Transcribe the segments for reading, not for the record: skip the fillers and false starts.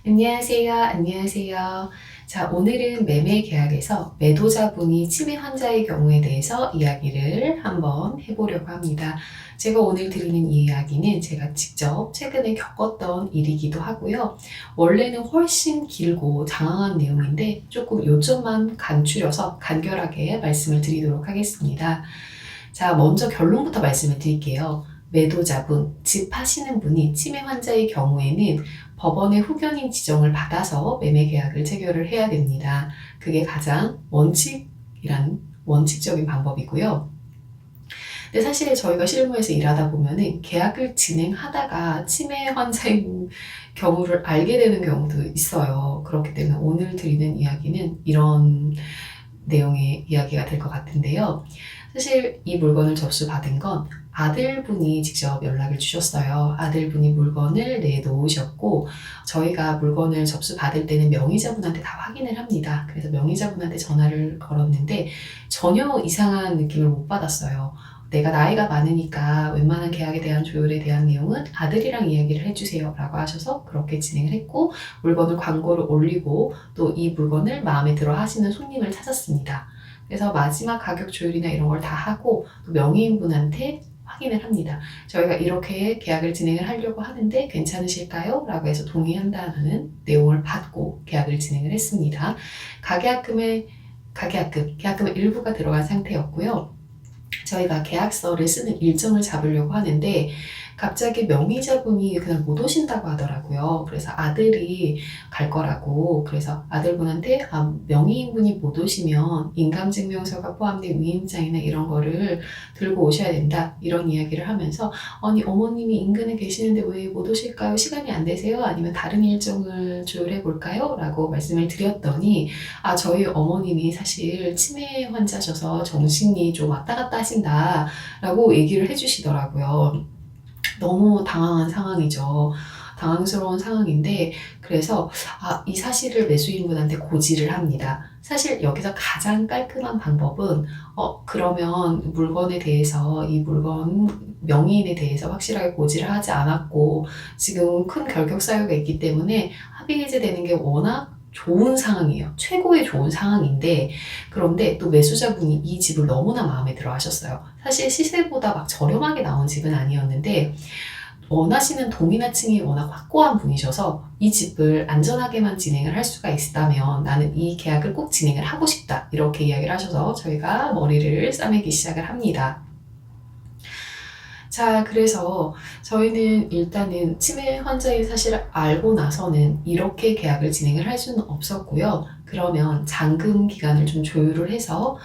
안녕하세요. 안녕하세요. 자, 오늘은 매매 계약에서 매도자분이 치매 환자의 경우에 대해서 이야기를 한번 해보려고 합니다. 제가 오늘 드리는 이 이야기는 제가 직접 최근에 겪었던 일이기도 하고요. 원래는 훨씬 길고 장황한 내용인데 조금 요점만 간추려서 간결하게 말씀을 드리도록 하겠습니다. 자, 먼저 결론부터 말씀을 드릴게요. 매도자분, 집 파시는 분이 치매 환자의 경우에는 법원의 후견인 지정을 받아서 매매 계약을 체결을 해야 됩니다. 그게 가장 원칙적인 방법이고요. 근데 사실 저희가 실무에서 일하다 보면은 계약을 진행하다가 치매 환자인 경우를 알게 되는 경우도 있어요. 그렇기 때문에 오늘 드리는 이야기는 이런 내용의 이야기가 될 것 같은데요. 사실 이 물건을 접수받은 건 아들분이 직접 연락을 주셨어요. 아들분이 물건을 내놓으셨고 저희가 물건을 접수받을 때는 명의자분한테 다 확인을 합니다. 그래서 명의자분한테 전화를 걸었는데 전혀 이상한 느낌을 못 받았어요. 내가 나이가 많으니까 웬만한 계약에 대한 조율에 대한 내용은 아들이랑 이야기를 해주세요 라고 하셔서 그렇게 진행을 했고 물건을 광고를 올리고 또 이 물건을 마음에 들어 하시는 손님을 찾았습니다. 그래서 마지막 가격 조율이나 이런 걸 다 하고 또 명의인분한테 확인을 합니다. 저희가 이렇게 계약을 진행을 하려고 하는데 괜찮으실까요? 라고 해서 동의한다는 내용을 받고 계약을 진행을 했습니다. 계약금의 일부가 들어간 상태였고요. 저희가 계약서를 쓰는 일정을 잡으려고 하는데 갑자기 명의자분이 그날 못 오신다고 하더라고요. 그래서 아들이 갈 거라고 그래서 아들분한테 명의인분이 못 오시면 인감증명서가 포함된 위임장이나 이런 거를 들고 오셔야 된다 이런 이야기를 하면서 아니 어머님이 인근에 계시는데 왜 못 오실까요? 시간이 안 되세요? 아니면 다른 일정을 조율해 볼까요? 라고 말씀을 드렸더니 저희 어머님이 사실 치매 환자셔서 정신이 좀 왔다 갔다 하신다 라고 얘기를 해주시더라고요. 너무 당황한 상황이죠. 당황스러운 상황인데 그래서 이 사실을 매수인분한테 고지를 합니다. 사실 여기서 가장 깔끔한 방법은 그러면 물건에 대해서 이 물건 명의인에 대해서 확실하게 고지를 하지 않았고 지금 큰 결격 사유가 있기 때문에 합의 해제되는 게 워낙 좋은 상황이에요. 최고의 좋은 상황인데 그런데 또 매수자분이 이 집을 너무나 마음에 들어 하셨어요. 사실 시세보다 막 저렴하게 나온 집은 아니었는데 원하시는 동의나층이 워낙 확고한 분이셔서 이 집을 안전하게만 진행을 할 수가 있다면 나는 이 계약을 꼭 진행을 하고 싶다 이렇게 이야기를 하셔서 저희가 머리를 싸매기 시작을 합니다. 자, 그래서 저희는 일단은 치매 환자의 사실을 알고 나서는 이렇게 계약을 진행을 할 수는 없었고요. 그러면 잔금 기간을 좀 조율을 해서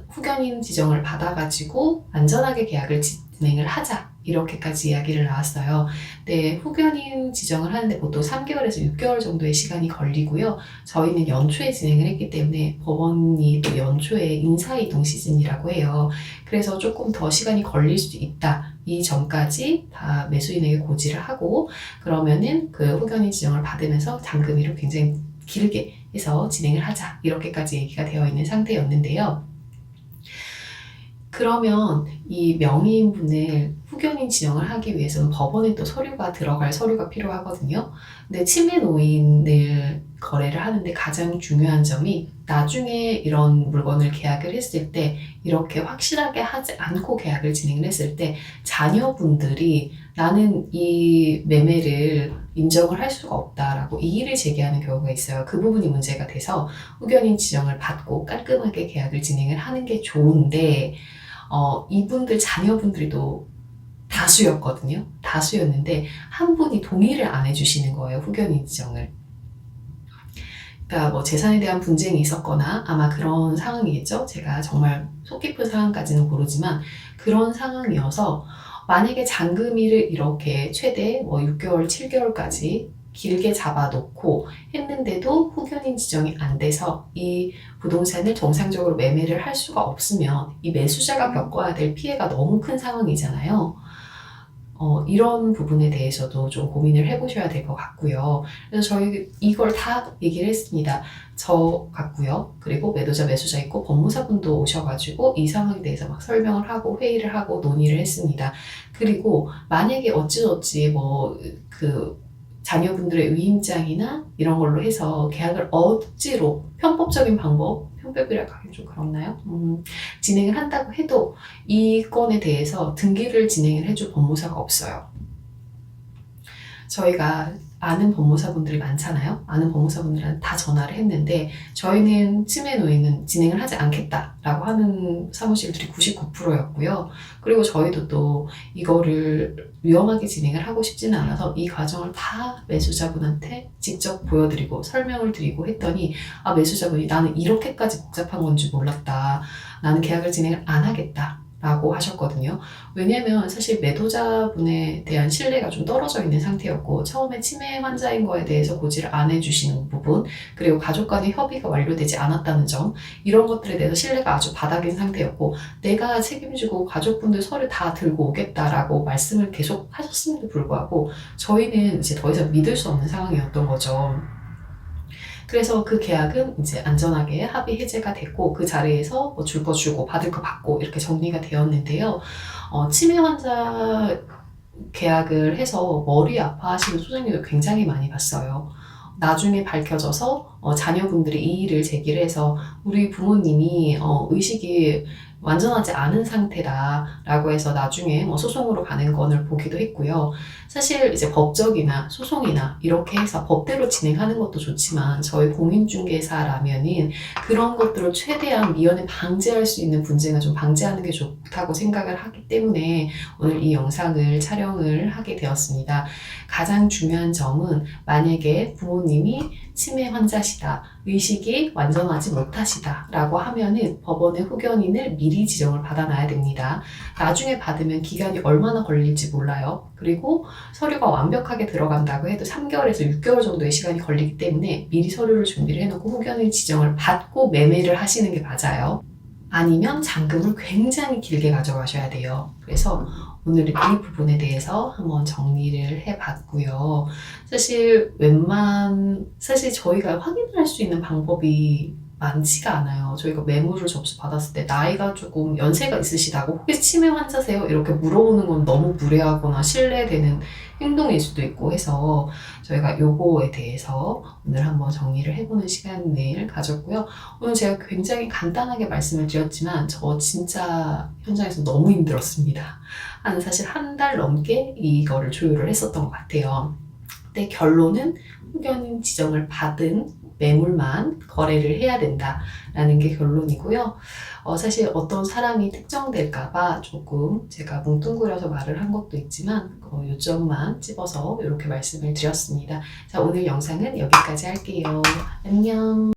후견인 지정을 받아가지고 안전하게 계약을 진행을 하자 이렇게까지 이야기를 나왔어요. 네, 후견인 지정을 하는데 보통 3개월에서 6개월 정도의 시간이 걸리고요. 저희는 연초에 진행을 했기 때문에 법원이 또 연초에 인사이동 시즌이라고 해요. 그래서 조금 더 시간이 걸릴 수도 있다. 이 전까지 다 매수인에게 고지를 하고 그러면은 그 후견인 지정을 받으면서 잔금일을 굉장히 길게 해서 진행을 하자 이렇게까지 얘기가 되어 있는 상태였는데요. 그러면 이 명의인분을 후견인 지정을 하기 위해서는 법원에 또 들어갈 서류가 필요하거든요. 근데 치매 노인을 거래를 하는데 가장 중요한 점이 나중에 이런 물건을 계약을 했을 때 이렇게 확실하게 하지 않고 계약을 진행을 했을 때 자녀분들이 나는 이 매매를 인정을 할 수가 없다라고 이의를 제기하는 경우가 있어요. 그 부분이 문제가 돼서 후견인 지정을 받고 깔끔하게 계약을 진행을 하는 게 좋은데 이분들 자녀분들이 또 다수였는데 한 분이 동의를 안 해주시는 거예요. 후견인 지정을. 그러니까 뭐 재산에 대한 분쟁이 있었거나 아마 그런 상황이겠죠. 제가 정말 속 깊은 상황까지는 모르지만 그런 상황이어서 만약에 잔금일을 이렇게 최대 6개월, 7개월까지 길게 잡아놓고 했는데도 후견인 지정이 안 돼서 이 부동산을 정상적으로 매매를 할 수가 없으면 이 매수자가 겪어야 될 피해가 너무 큰 상황이잖아요. 이런 부분에 대해서도 좀 고민을 해보셔야 될 것 같고요. 그래서 저희 이걸 다 얘기를 했습니다. 저 같고요. 그리고 매수자 있고 법무사분도 오셔가지고 이 상황에 대해서 막 설명을 하고 회의를 하고 논의를 했습니다. 그리고 만약에 어찌저찌 자녀분들의 위임장이나 이런 걸로 해서 계약을 억지로 편법적인 방법, 편법이라고 하기 좀 그렇나요? 진행을 한다고 해도 이 건에 대해서 등기를 진행을 해줄 법무사가 없어요. 저희가 아는 법무사분들이 많잖아요. 아는 법무사분들한테 다 전화를 했는데 저희는 치매 노인은 진행을 하지 않겠다라고 하는 사무실들이 99%였고요. 그리고 저희도 또 이거를 위험하게 진행을 하고 싶지는 않아서 이 과정을 다 매수자분한테 직접 보여드리고 설명을 드리고 했더니 매수자분이 나는 이렇게까지 복잡한 건지 몰랐다. 나는 계약을 진행을 안 하겠다. 라고 하셨거든요. 왜냐면 사실 매도자분에 대한 신뢰가 좀 떨어져 있는 상태였고 처음에 치매 환자인 거에 대해서 고지를 안 해주시는 부분 그리고 가족 간의 협의가 완료되지 않았다는 점 이런 것들에 대해서 신뢰가 아주 바닥인 상태였고 내가 책임지고 가족분들 서류 다 들고 오겠다라고 말씀을 계속 하셨음에도 불구하고 저희는 이제 더 이상 믿을 수 없는 상황이었던 거죠. 그래서 그 계약은 이제 안전하게 합의 해제가 됐고 그 자리에서 뭐 줄 거 주고 받을 거 받고 이렇게 정리가 되었는데요. 치매 환자 계약을 해서 머리 아파하시는 소장님을 굉장히 많이 봤어요. 나중에 밝혀져서 자녀분들이 이의를 제기를 해서 우리 부모님이 의식이 완전하지 않은 상태다라고 해서 나중에 소송으로 가는 건을 보기도 했고요. 사실 이제 법적이나 소송이나 이렇게 해서 법대로 진행하는 것도 좋지만 저희 공인중개사라면은 그런 것들을 최대한 미연에 방지할 수 있는 분쟁을 좀 방지하는 게 좋다고 생각을 하기 때문에 오늘 이 영상을 촬영을 하게 되었습니다. 가장 중요한 점은 만약에 부모님이 치매 환자시다, 의식이 완전하지 못하시다 라고 하면은 법원의 후견인을 미리 지정을 받아놔야 됩니다. 나중에 받으면 기간이 얼마나 걸릴지 몰라요. 그리고 서류가 완벽하게 들어간다고 해도 3개월에서 6개월 정도의 시간이 걸리기 때문에 미리 서류를 준비를 해놓고 후견인 지정을 받고 매매를 하시는 게 맞아요. 아니면 잔금을 굉장히 길게 가져가셔야 돼요. 그래서 오늘 이 부분에 대해서 한번 정리를 해봤고요. 사실 저희가 확인할 수 있는 방법이 많지가 않아요. 저희가 매물을 접수받았을 때 나이가 조금 연세가 있으시다고 혹시 치매 환자세요? 이렇게 물어보는 건 너무 무례하거나 신뢰되는 행동일 수도 있고 해서 저희가 요거에 대해서 오늘 한번 정리를 해보는 시간을 가졌고요. 오늘 제가 굉장히 간단하게 말씀을 드렸지만 저 진짜 현장에서 너무 힘들었습니다. 사실 한 달 넘게 이거를 조율을 했었던 것 같아요. 근데 결론은 후견인 지정을 받은 매물만 거래를 해야 된다라는 게 결론이고요. 사실 어떤 사람이 특정될까봐 조금 제가 뭉뚱그려서 말을 한 것도 있지만 요점만 찝어서 이렇게 말씀을 드렸습니다. 자, 오늘 영상은 여기까지 할게요. 안녕.